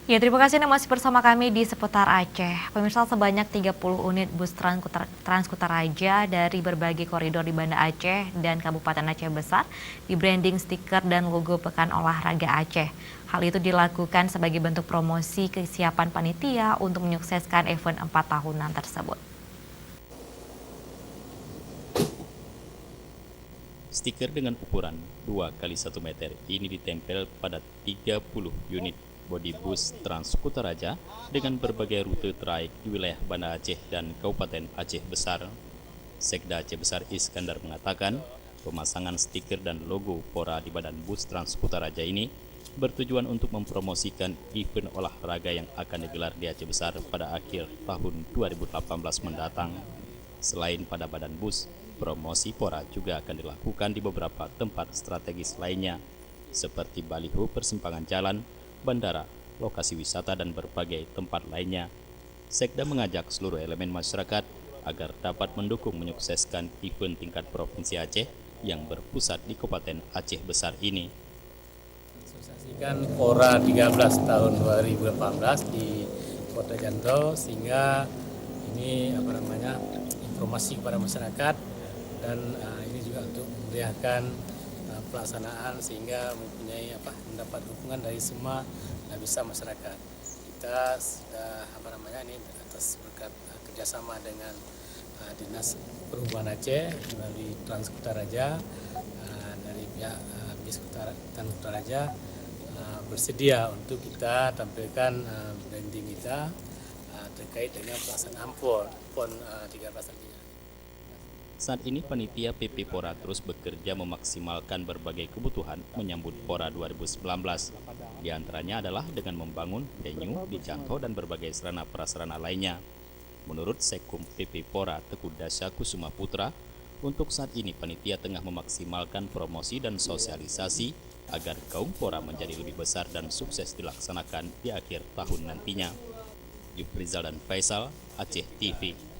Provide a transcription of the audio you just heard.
Ya, terima kasih Anda masih bersama kami di Seputar Aceh. Pemirsa, sebanyak 30 unit bus Transkutaraja dari berbagai koridor di Banda Aceh dan Kabupaten Aceh Besar di-branding stiker dan logo Pekan Olahraga Aceh. Hal itu dilakukan sebagai bentuk promosi kesiapan panitia untuk menyukseskan event 4 tahunan tersebut. Stiker dengan ukuran 2 kali 1 meter ini ditempel pada 30 unit bodi bus Transkutaraja dengan berbagai rute traik di wilayah Banda Aceh dan Kabupaten Aceh Besar. Sekda Aceh Besar Iskandar mengatakan, pemasangan stiker dan logo Pora di badan bus Transkutaraja ini bertujuan untuk mempromosikan event olahraga yang akan digelar di Aceh Besar pada akhir tahun 2018 mendatang. Selain pada badan bus, promosi Pora juga akan dilakukan di beberapa tempat strategis lainnya, seperti baliho persimpangan jalan, bandara, lokasi wisata, dan berbagai tempat lainnya. Sekda mengajak seluruh elemen masyarakat agar dapat mendukung menyukseskan event tingkat Provinsi Aceh yang berpusat di Kabupaten Aceh Besar ini. Sosialisasikan Pora 13 tahun 2018 di Kota Janto, sehingga ini informasi kepada masyarakat, dan ini juga untuk memeriahkan pelaksanaan sehingga mendapat dukungan dari semua lapisan masyarakat. Kita sudah ini atas berkat kerjasama dengan Dinas Perhubungan Aceh melalui Transkutaraja, dari pihak bis Transkutaraja bersedia untuk kita tampilkan branding kita terkait dengan pelaksanaan PON 13 nantinya. Saat ini panitia PP Pora terus bekerja memaksimalkan berbagai kebutuhan menyambut Pora 2019. Di antaranya adalah dengan membangun venue di Janto dan berbagai sarana prasarana lainnya. Menurut Sekum PP Pora Teguh Dasya Kusuma Putra, untuk saat ini panitia tengah memaksimalkan promosi dan sosialisasi agar kaum Pora menjadi lebih besar dan sukses dilaksanakan di akhir tahun nantinya. Yuprizal dan Faisal, Aceh TV.